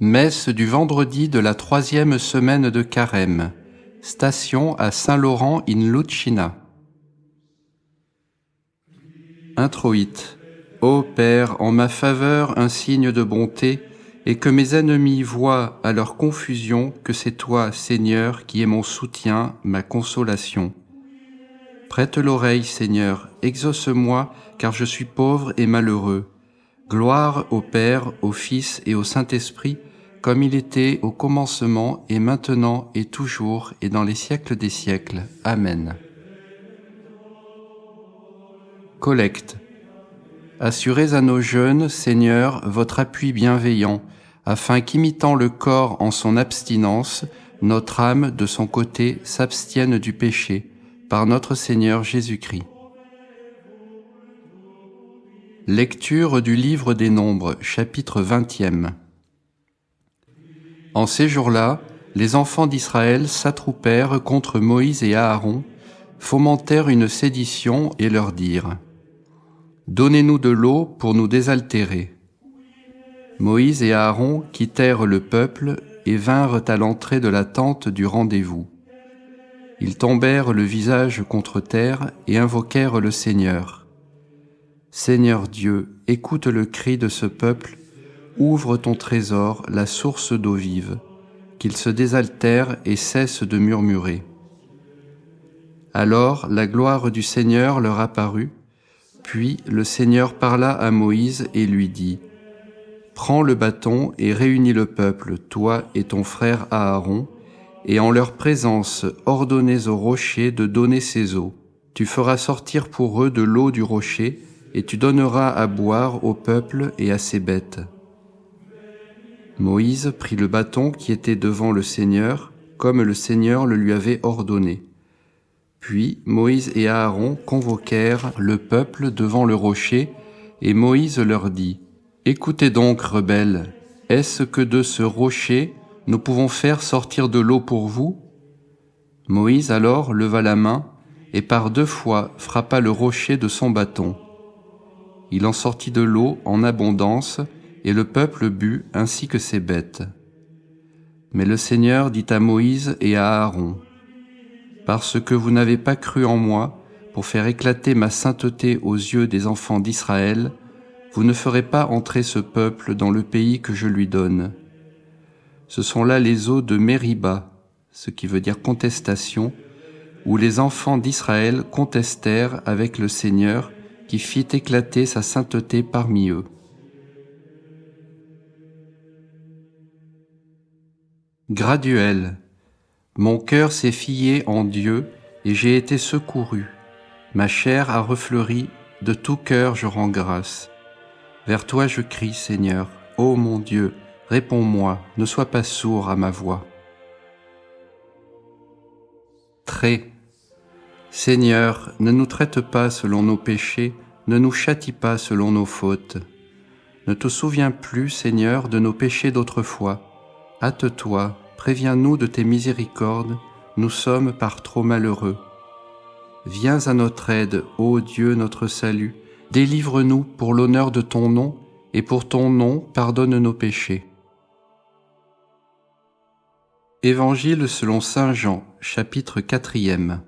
Messe du vendredi de la 3e semaine de Carême. Station à Saint-Laurent in Lucina. Introïte. Ô Père, en ma faveur un signe de bonté, et que mes ennemis voient à leur confusion que c'est toi, Seigneur, qui es mon soutien, ma consolation. Prête l'oreille, Seigneur, exauce-moi, car je suis pauvre et malheureux. Gloire au Père, au Fils et au Saint-Esprit, comme il était au commencement et maintenant et toujours et dans les siècles des siècles. Amen. Collecte. Assurez à nos jeunes, Seigneur, votre appui bienveillant, afin qu'imitant le corps en son abstinence, notre âme, de son côté, s'abstienne du péché, par notre Seigneur Jésus-Christ. Lecture du livre des Nombres, chapitre 20e. En ces jours-là, les enfants d'Israël s'attroupèrent contre Moïse et Aaron, fomentèrent une sédition et leur dirent : « Donnez-nous de l'eau pour nous désaltérer. » Moïse et Aaron quittèrent le peuple et vinrent à l'entrée de la tente du rendez-vous. Ils tombèrent le visage contre terre et invoquèrent le Seigneur. « Seigneur Dieu, écoute le cri de ce peuple, ouvre ton trésor, la source d'eau vive, qu'il se désaltère et cesse de murmurer. » Alors la gloire du Seigneur leur apparut, puis le Seigneur parla à Moïse et lui dit : « Prends le bâton et réunis le peuple, toi et ton frère Aaron, et en leur présence ordonnez au rocher de donner ses eaux. Tu feras sortir pour eux de l'eau du rocher, et tu donneras à boire au peuple et à ses bêtes. » Moïse prit le bâton qui était devant le Seigneur, comme le Seigneur le lui avait ordonné. Puis Moïse et Aaron convoquèrent le peuple devant le rocher, et Moïse leur dit : « Écoutez donc, rebelles, est-ce que de ce rocher nous pouvons faire sortir de l'eau pour vous ? » Moïse alors leva la main, et par 2 fois frappa le rocher de son bâton. Il en sortit de l'eau en abondance, et le peuple but ainsi que ses bêtes. Mais le Seigneur dit à Moïse et à Aaron : « Parce que vous n'avez pas cru en moi, pour faire éclater ma sainteté aux yeux des enfants d'Israël, vous ne ferez pas entrer ce peuple dans le pays que je lui donne. Ce sont là les eaux de Mériba, ce qui veut dire contestation, où les enfants d'Israël contestèrent avec le Seigneur, qui fit éclater sa sainteté parmi eux. » Graduel. Mon cœur s'est fié en Dieu et j'ai été secouru. Ma chair a refleuri, de tout cœur je rends grâce. Vers toi je crie, Seigneur. Ô mon Dieu, réponds-moi, ne sois pas sourd à ma voix. Trait. Seigneur, ne nous traite pas selon nos péchés, ne nous châtie pas selon nos fautes. Ne te souviens plus, Seigneur, de nos péchés d'autrefois. Hâte-toi, préviens-nous de tes miséricordes, nous sommes par trop malheureux. Viens à notre aide, ô Dieu notre salut, délivre-nous pour l'honneur de ton nom, et pour ton nom pardonne nos péchés. Évangile selon saint Jean, chapitre 4e.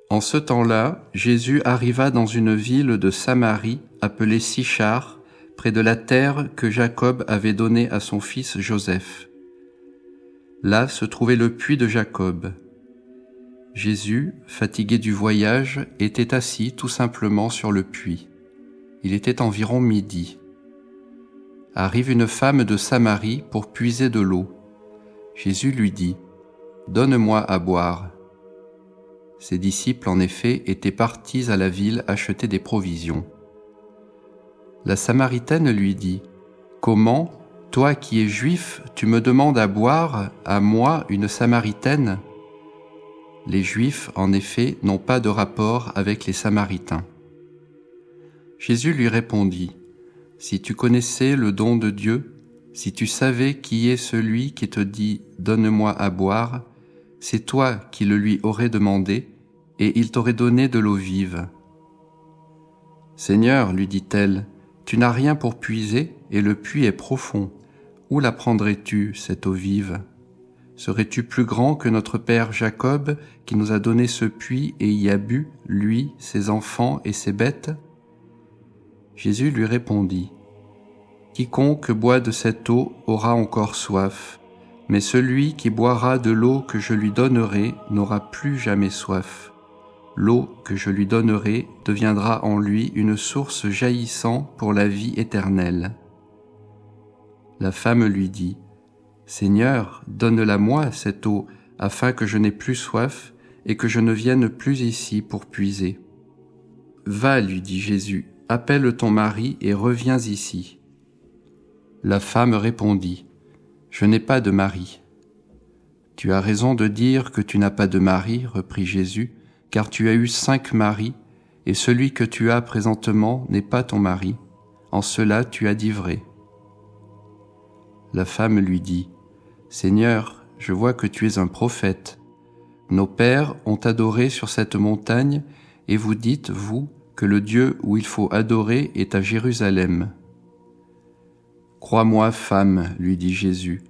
En ce temps-là, Jésus arriva dans une ville de Samarie, appelée Sichar, près de la terre que Jacob avait donnée à son fils Joseph. Là se trouvait le puits de Jacob. Jésus, fatigué du voyage, était assis tout simplement sur le puits. Il était environ midi. Arrive une femme de Samarie pour puiser de l'eau. Jésus lui dit : « Donne-moi à boire. » Ses disciples, en effet, étaient partis à la ville acheter des provisions. La Samaritaine lui dit : « Comment, toi qui es juif, tu me demandes à boire, à moi, une Samaritaine ? » Les Juifs, en effet, n'ont pas de rapport avec les Samaritains. Jésus lui répondit : « Si tu connaissais le don de Dieu, si tu savais qui est celui qui te dit « Donne-moi à boire », c'est toi qui le lui aurais demandé, et il t'aurait donné de l'eau vive. » Seigneur, lui dit-elle, tu n'as rien pour puiser et le puits est profond. Où la prendrais-tu, cette eau vive? Serais-tu plus grand que notre père Jacob qui nous a donné ce puits et y a bu, lui, ses enfants et ses bêtes? Jésus lui répondit, quiconque boit de cette eau aura encore soif, mais celui qui boira de l'eau que je lui donnerai n'aura plus jamais soif. L'eau que je lui donnerai deviendra en lui une source jaillissant pour la vie éternelle. La femme lui dit, Seigneur, donne-la-moi cette eau, afin que je n'ai plus soif et que je ne vienne plus ici pour puiser. Va, lui dit Jésus, appelle ton mari et reviens ici. La femme répondit, Je n'ai pas de mari. Tu as raison de dire que tu n'as pas de mari, reprit Jésus, car tu as eu 5 maris, et celui que tu as présentement n'est pas ton mari. En cela tu as dit vrai. La femme lui dit, Seigneur, je vois que tu es un prophète. Nos pères ont adoré sur cette montagne, et vous dites, vous, que le Dieu où il faut adorer est à Jérusalem. Crois-moi, femme, lui dit Jésus,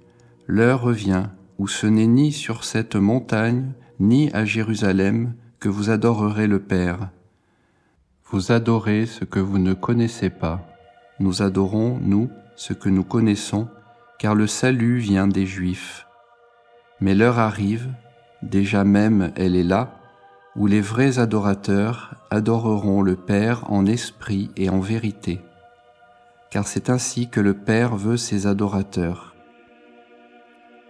l'heure revient où ce n'est ni sur cette montagne, ni à Jérusalem que vous adorerez le Père. Vous adorez ce que vous ne connaissez pas. Nous adorons, nous, ce que nous connaissons, car le salut vient des Juifs. Mais l'heure arrive, déjà même elle est là, où les vrais adorateurs adoreront le Père en esprit et en vérité. Car c'est ainsi que le Père veut ses adorateurs.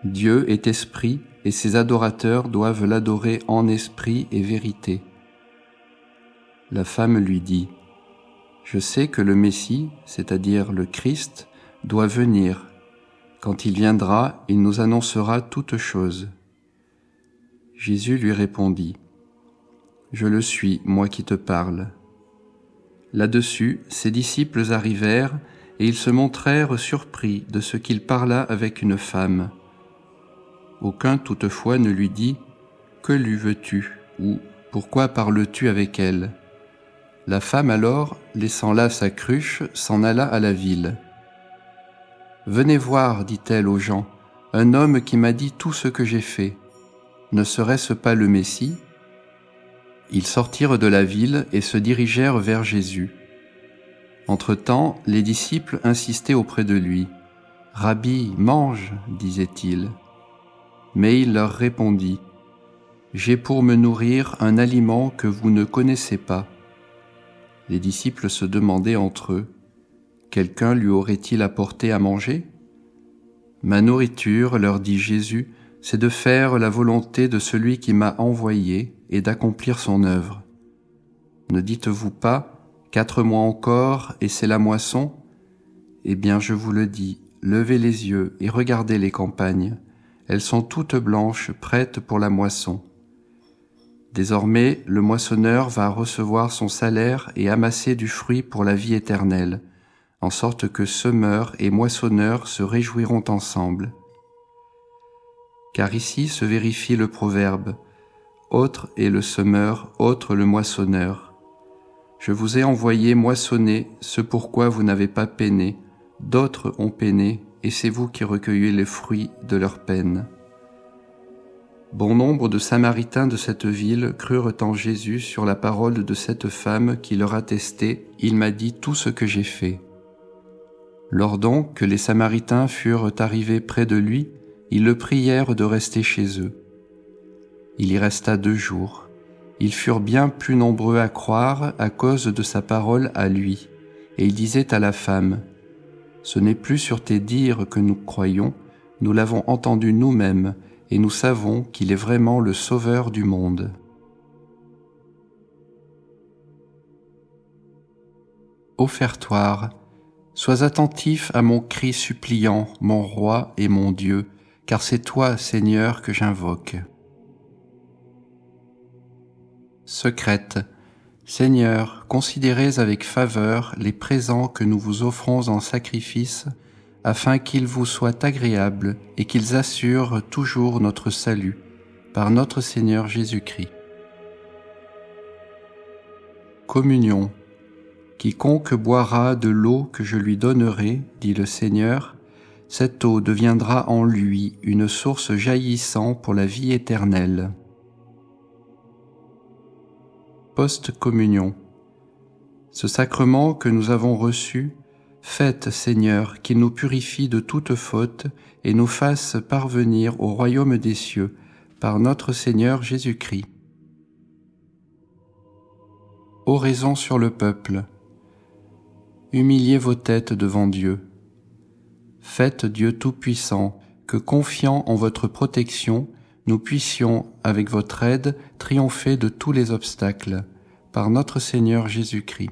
Dieu est esprit et ses adorateurs doivent l'adorer en esprit et vérité. La femme lui dit, Je sais que le Messie, c'est-à-dire le Christ, doit venir. Quand il viendra, il nous annoncera toutes choses. Jésus lui répondit, Je le suis, moi qui te parle. Là-dessus, ses disciples arrivèrent et ils se montrèrent surpris de ce qu'il parla avec une femme. Aucun toutefois ne lui dit « Que lui veux-tu » ou « Pourquoi parles-tu avec elle ?» La femme alors, laissant là sa cruche, s'en alla à la ville. « Venez voir, dit-elle aux gens, un homme qui m'a dit tout ce que j'ai fait. Ne serait-ce pas le Messie ?» Ils sortirent de la ville et se dirigèrent vers Jésus. Entre-temps, les disciples insistaient auprès de lui. « Rabbi, mange, disait-il. » Mais il leur répondit, « J'ai pour me nourrir un aliment que vous ne connaissez pas. » Les disciples se demandaient entre eux, « Quelqu'un lui aurait-il apporté à manger ?» « Ma nourriture, leur dit Jésus, c'est de faire la volonté de celui qui m'a envoyé et d'accomplir son œuvre. Ne dites-vous pas, 4 mois encore et c'est la moisson ? Eh bien, je vous le dis, levez les yeux et regardez les campagnes. Elles sont toutes blanches, prêtes pour la moisson. Désormais, le moissonneur va recevoir son salaire et amasser du fruit pour la vie éternelle, en sorte que semeur et moissonneur se réjouiront ensemble. Car ici se vérifie le proverbe, « Autre est le semeur, autre le moissonneur. Je vous ai envoyé moissonner ce pourquoi vous n'avez pas peiné, d'autres ont peiné, et c'est vous qui recueillez les fruits de leur peine. » Bon nombre de Samaritains de cette ville crurent en Jésus sur la parole de cette femme qui leur attestait « Il m'a dit tout ce que j'ai fait. » Lors donc que les Samaritains furent arrivés près de lui, ils le prièrent de rester chez eux. Il y resta 2 jours. Ils furent bien plus nombreux à croire à cause de sa parole à lui. Et il disait à la femme, « Ce n'est plus sur tes dires que nous croyons, nous l'avons entendu nous-mêmes, et nous savons qu'il est vraiment le Sauveur du monde. » Offertoire. Sois attentif à mon cri suppliant, mon roi et mon Dieu, car c'est toi, Seigneur, que j'invoque. Secrète. Seigneur, considérez avec faveur les présents que nous vous offrons en sacrifice, afin qu'ils vous soient agréables et qu'ils assurent toujours notre salut, par notre Seigneur Jésus-Christ. Communion. Quiconque boira de l'eau que je lui donnerai, dit le Seigneur, cette eau deviendra en lui une source jaillissant pour la vie éternelle. Post-communion. Ce sacrement que nous avons reçu, faites, Seigneur, qu'il nous purifie de toute faute et nous fasse parvenir au royaume des cieux, par notre Seigneur Jésus-Christ. Oraison sur le peuple. Humiliez vos têtes devant Dieu. Faites Dieu Tout-Puissant, que confiant en votre protection, nous puissions, avec votre aide, triompher de tous les obstacles, par notre Seigneur Jésus-Christ.